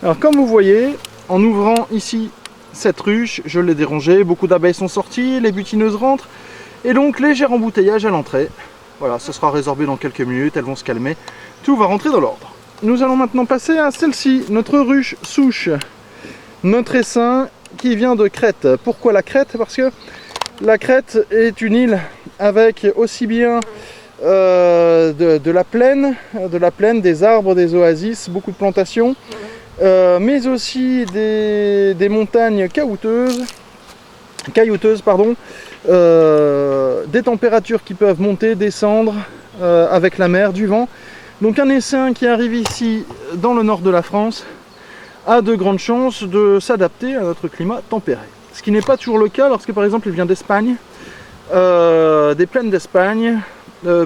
Alors comme vous voyez, en ouvrant ici cette ruche, je l'ai dérangée, beaucoup d'abeilles sont sorties, les butineuses rentrent, et donc léger embouteillage à l'entrée. Voilà, ce sera résorbé dans quelques minutes, elles vont se calmer, tout va rentrer dans l'ordre. Nous allons maintenant passer à celle-ci, notre ruche souche, notre essaim qui vient de Crète. Pourquoi la Crète? Parce que la Crète est une île avec aussi bien de la plaine, des arbres, des oasis, beaucoup de plantations, mais aussi des montagnes caillouteuses, des températures qui peuvent monter, descendre avec la mer, du vent. Donc un essaim qui arrive ici dans le nord de la France a de grandes chances de s'adapter à notre climat tempéré. Ce qui n'est pas toujours le cas lorsque par exemple il vient d'Espagne, des plaines d'Espagne,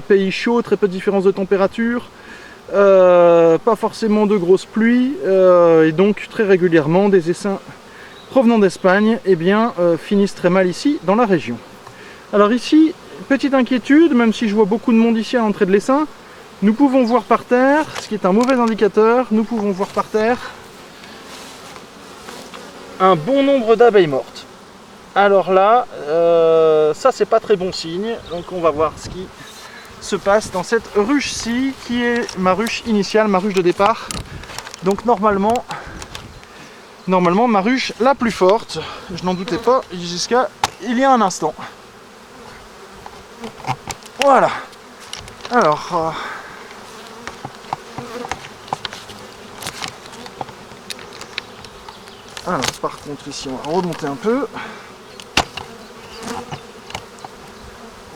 pays chaud, très peu de différence de température, pas forcément de grosses pluies, et donc très régulièrement des essaims provenant d'Espagne finissent très mal ici dans la région. Alors ici, petite inquiétude, même si je vois beaucoup de monde ici à l'entrée de l'essaim, nous pouvons voir par terre, ce qui est un mauvais indicateur, nous pouvons voir par terre un bon nombre d'abeilles mortes. Alors là, ça c'est pas très bon signe, donc on va voir ce qui se passe dans cette ruche-ci, qui est ma ruche initiale, ma ruche de départ. Donc normalement ma ruche la plus forte, je n'en doutais pas jusqu'à il y a un instant. Voilà. Alors... Alors, par contre, ici, on va remonter un peu.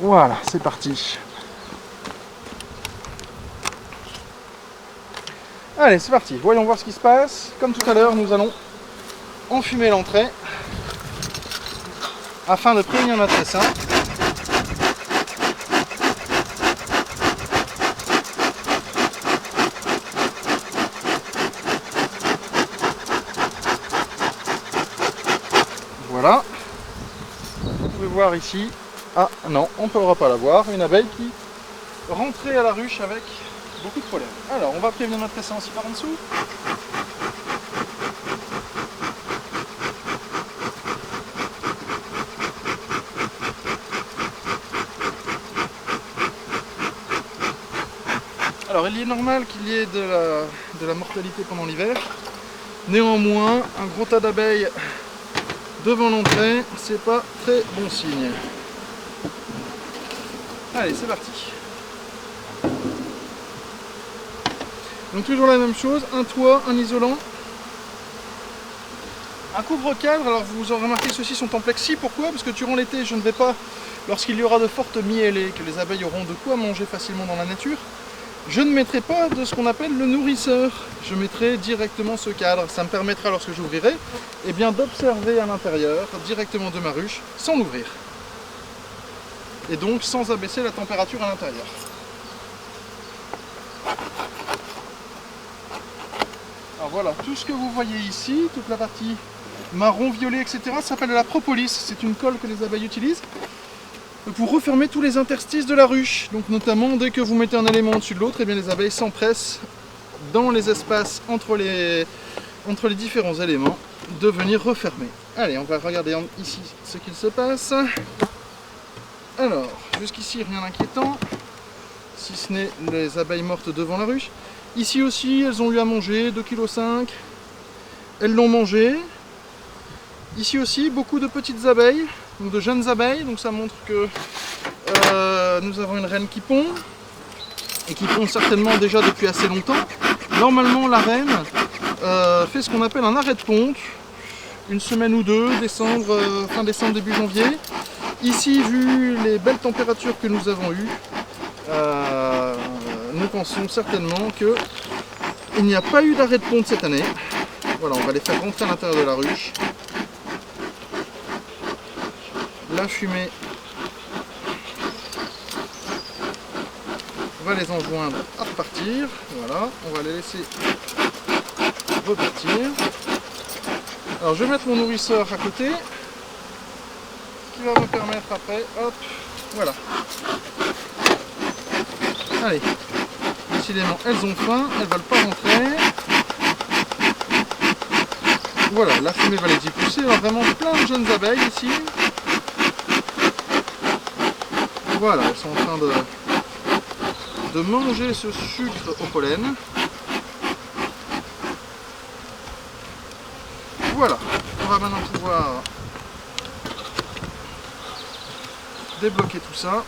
Voilà, c'est parti. Allez, c'est parti. Voyons voir ce qui se passe. Comme tout à l'heure, nous allons enfumer l'entrée afin de prévenir notre essaim. Voilà, vous pouvez voir ici, ah non, on ne pourra pas la voir, une abeille qui rentrait à la ruche avec beaucoup de problèmes. Alors, on va prévenir notre essaim aussi par en dessous. Alors, il est normal qu'il y ait de la mortalité pendant l'hiver. Néanmoins, un gros tas d'abeilles devant l'entrée, c'est pas très bon signe. Allez, c'est parti. Donc toujours la même chose, un toit, un isolant, un couvre-cadre. Alors vous aurez remarqué que ceux-ci sont en plexi. Pourquoi? Parce que durant l'été, je ne vais pas, lorsqu'il y aura de fortes mielées, que les abeilles auront de quoi manger facilement dans la nature, je ne mettrai pas de ce qu'on appelle le nourrisseur. Je mettrai directement ce cadre. Ça me permettra, lorsque j'ouvrirai, d'observer à l'intérieur, directement de ma ruche, sans l'ouvrir. Et donc sans abaisser la température à l'intérieur. Alors voilà, tout ce que vous voyez ici, toute la partie marron, violet, etc., ça s'appelle de la propolis. C'est une colle que les abeilles utilisent pour refermer tous les interstices de la ruche. Donc notamment, dès que vous mettez un élément au-dessus de l'autre, les abeilles s'empressent dans les espaces entre les différents éléments de venir refermer. Allez, on va regarder ici ce qu'il se passe. Alors, jusqu'ici, rien d'inquiétant, si ce n'est les abeilles mortes devant la ruche. Ici aussi, elles ont eu à manger, 2,5 kg. Elles l'ont mangé. Ici aussi, beaucoup de petites abeilles, donc de jeunes abeilles, donc ça montre que nous avons une reine qui pond, et qui pond certainement déjà depuis assez longtemps. Normalement, la reine fait ce qu'on appelle un arrêt de ponte, une semaine ou deux, fin décembre, début janvier. Ici, vu les belles températures que nous avons eues, nous pensons certainement qu'il n'y a pas eu d'arrêt de ponte cette année. Voilà, on va les faire rentrer à l'intérieur de la ruche. La fumée va les enjoindre à repartir. Voilà, on va les laisser repartir. Alors je vais mettre mon nourrisseur à côté, qui va me permettre après, hop, voilà. Allez, décidément elles ont faim, elles ne veulent pas rentrer. Voilà, la fumée va les y pousser. Alors vraiment plein de jeunes abeilles ici. Voilà, elles sont en train de manger ce sucre au pollen. Voilà, on va maintenant pouvoir débloquer tout ça.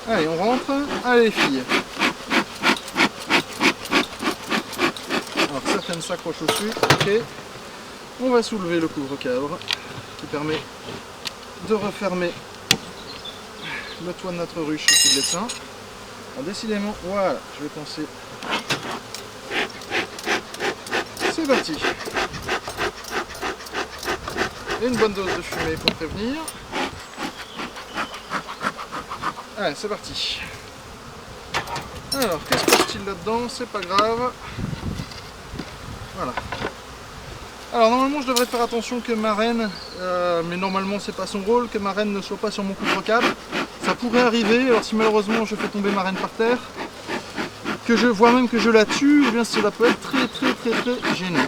Allez, on rentre. Allez les filles. Alors certaines s'accrochent au sucre. Ok. On va soulever le couvre-cadre qui permet de refermer le toit de notre ruche ici de l'essaim. Alors décidément, voilà, je vais penser. C'est parti. Et une bonne dose de fumée pour prévenir. Allez, c'est parti. Alors, qu'est-ce qu'il y a-t-il là-dedans? C'est pas grave. Voilà. Alors, normalement, je devrais faire attention que ma reine, mais normalement, c'est pas son rôle, que ma reine ne soit pas sur mon couvre-cadre. Ça pourrait arriver, alors si malheureusement je fais tomber ma reine par terre, que je vois même que je la tue, eh bien cela peut être très gênant.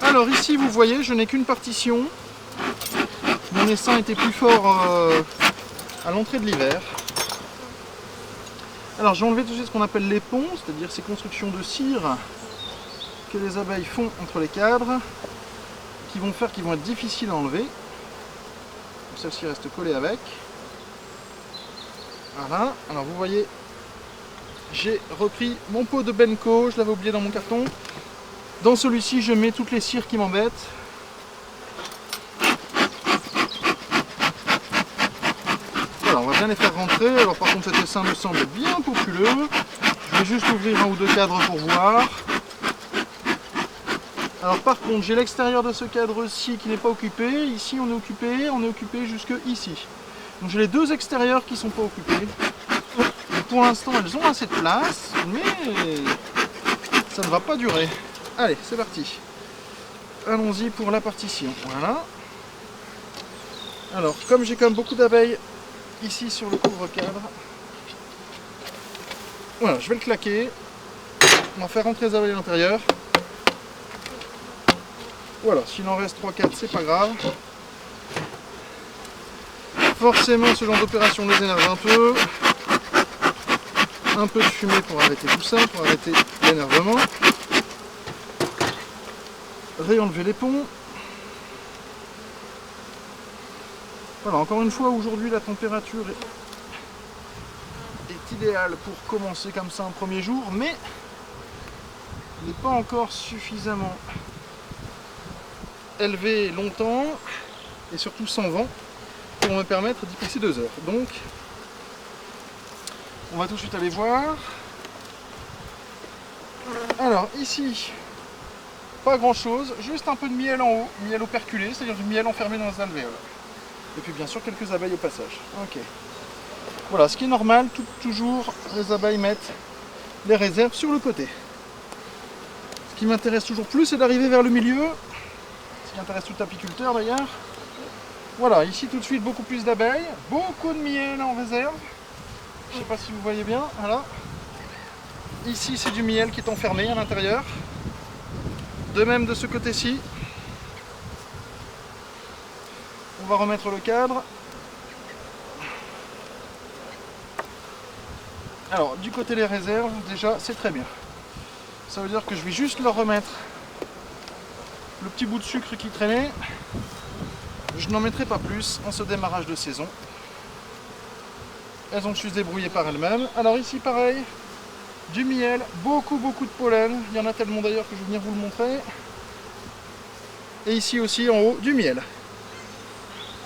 Alors ici, vous voyez, je n'ai qu'une partition. Mon essaim était plus fort à l'entrée de l'hiver. Alors j'ai enlevé tout ce qu'on appelle les ponts, c'est-à-dire ces constructions de cire que les abeilles font entre les cadres, qui vont être difficiles à enlever. Celle-ci reste collée avec. Voilà, alors vous voyez, j'ai repris mon pot de Benko, je l'avais oublié dans mon carton. Dans celui-ci, je mets toutes les cires qui m'embêtent. Voilà, on va bien les faire rentrer. Alors par contre cet essaim me semble bien populeux. Je vais juste ouvrir un ou deux cadres pour voir. Alors par contre j'ai l'extérieur de ce cadre-ci qui n'est pas occupé. Ici on est occupé jusque ici. Donc j'ai les deux extérieurs qui ne sont pas occupés. Pour l'instant elles ont assez de place, mais ça ne va pas durer. Allez, c'est parti. Allons-y pour la partition. Voilà. Alors comme j'ai quand même beaucoup d'abeilles ici sur le couvre-cadre, voilà, je vais le claquer. On va faire rentrer les abeilles à l'intérieur. Voilà, s'il en reste 3-4, c'est pas grave. Forcément, ce genre d'opération les énerve un peu. Un peu de fumée pour arrêter tout ça, pour arrêter l'énervement. Réenlever les ponts. Voilà, encore une fois, aujourd'hui, la température est idéale pour commencer comme ça un premier jour, mais il n'est pas encore suffisamment élevé longtemps et surtout sans vent pour me permettre d'y passer 2 heures. Donc on va tout de suite aller voir. Alors ici pas grand chose, juste un peu de miel en haut, miel operculé, c'est-à-dire du miel enfermé dans les alvéoles. Et puis bien sûr quelques abeilles au passage. Ok. Voilà, ce qui est normal, toujours les abeilles mettent les réserves sur le côté. Ce qui m'intéresse toujours plus, c'est d'arriver vers le milieu. Ce qui intéresse tout apiculteur d'ailleurs. Voilà, ici tout de suite beaucoup plus d'abeilles, beaucoup de miel en réserve. Je ne sais pas si vous voyez bien, voilà. Ici c'est du miel qui est enfermé à l'intérieur. De même de ce côté-ci. On va remettre le cadre. Alors du côté des réserves, déjà c'est très bien. Ça veut dire que je vais juste leur remettre le petit bout de sucre qui traînait. Je n'en mettrai pas plus en ce démarrage de saison. Elles ont su se débrouiller par elles-mêmes. Alors ici pareil, du miel, beaucoup de pollen. Il y en a tellement d'ailleurs que je vais venir vous le montrer. Et ici aussi en haut, du miel.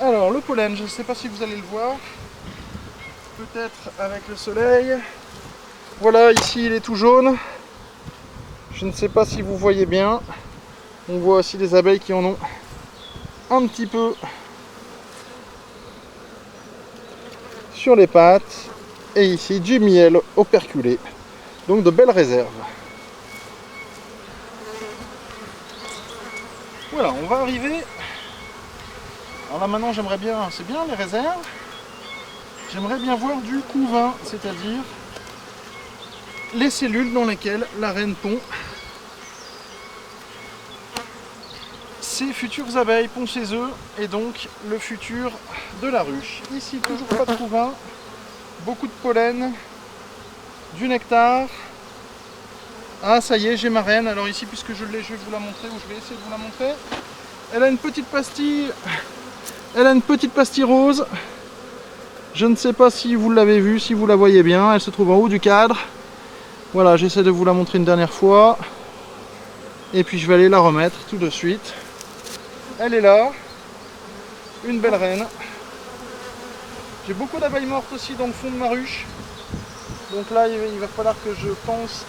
Alors le pollen, je ne sais pas si vous allez le voir. Peut-être avec le soleil. Voilà, ici il est tout jaune. Je ne sais pas si vous voyez bien. On voit aussi des abeilles qui en ont un petit peu sur les pattes. Et ici du miel operculé. Donc de belles réserves. Voilà, on va arriver. Alors là maintenant j'aimerais bien, c'est bien les réserves. J'aimerais bien voir du couvain, c'est-à-dire les cellules dans lesquelles la reine pond ses futures abeilles, pond ses œufs, et donc le futur de la ruche. Ici, toujours pas de couvain, beaucoup de pollen, du nectar. Ah, ça y est, j'ai ma reine. Alors ici, puisque je l'ai, je vais vous la montrer, ou je vais essayer de vous la montrer. Elle a une petite pastille, rose. Je ne sais pas si vous l'avez vue, si vous la voyez bien. Elle se trouve en haut du cadre. Voilà, j'essaie de vous la montrer une dernière fois. Et puis je vais aller la remettre tout de suite. Elle est là. Une belle reine. J'ai beaucoup d'abeilles mortes aussi dans le fond de ma ruche. Donc là, il va falloir que je pense...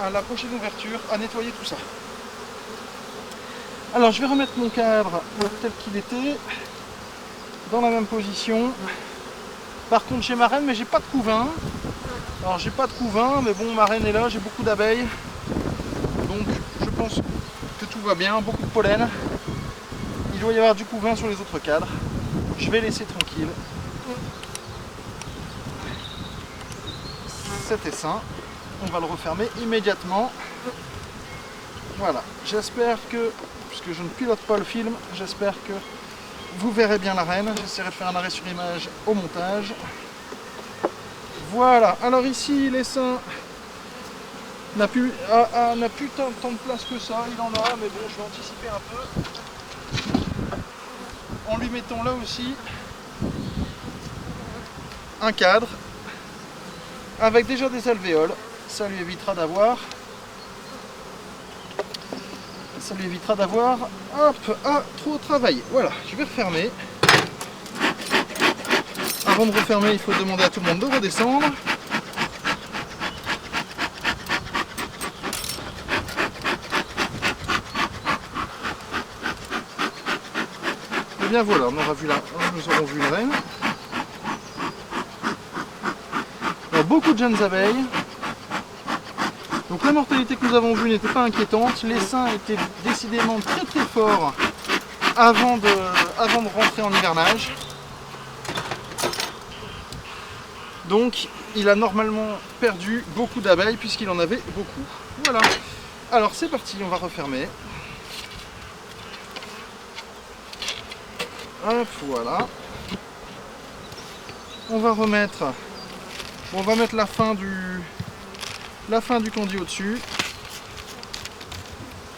à la prochaine ouverture, à nettoyer tout ça. Alors je vais remettre mon cadre tel qu'il était, dans la même position. Par contre j'ai ma reine, mais j'ai pas de couvain. Alors j'ai pas de couvain, mais bon, ma reine est là, j'ai beaucoup d'abeilles. Donc je pense que tout va bien, beaucoup de pollen. Il doit y avoir du couvain sur les autres cadres. Je vais laisser tranquille. C'était sain. On va le refermer immédiatement. Voilà, j'espère que, puisque je ne pilote pas le film, j'espère que vous verrez bien la reine. J'essaierai de faire un arrêt sur image au montage. Voilà, alors ici l'essaim n'a plus tant de place que ça, il en a, mais bon, je vais anticiper un peu en lui mettant là aussi un cadre avec déjà des alvéoles. Ça lui évitera d'avoir trop travailler. Voilà, je vais refermer. Avant de refermer, il faut demander à tout le monde de redescendre. Et bien voilà, nous aurons vu une reine. Alors, beaucoup de jeunes abeilles. Donc la mortalité que nous avons vue n'était pas inquiétante. L'essaim était décidément très très fort avant de rentrer en hivernage. Donc il a normalement perdu beaucoup d'abeilles puisqu'il en avait beaucoup. Voilà. Alors c'est parti, on va refermer. Hop, voilà. On va mettre la fin du candy au-dessus.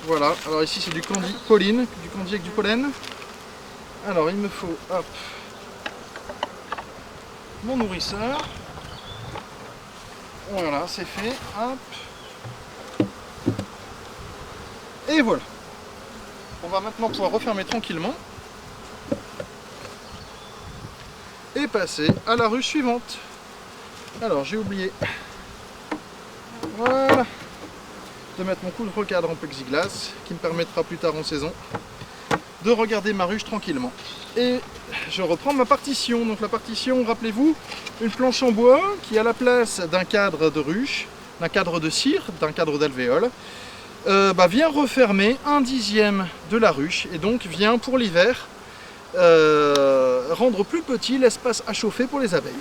Voilà, alors ici c'est du candy pollen, du candy avec du pollen. Alors il me faut, hop, mon nourrisseur. Voilà, c'est fait, hop. Et voilà. On va maintenant pouvoir refermer tranquillement. Et passer à la ruche suivante. Alors j'ai oublié, voilà, de mettre mon couvre-cadre en plexiglas qui me permettra plus tard en saison de regarder ma ruche tranquillement. Et je reprends ma partition. Donc la partition, rappelez-vous, une planche en bois qui a la place d'un cadre de ruche, d'un cadre de cire, d'un cadre d'alvéole, vient refermer 1/10 de la ruche et donc vient pour l'hiver rendre plus petit l'espace à chauffer pour les abeilles.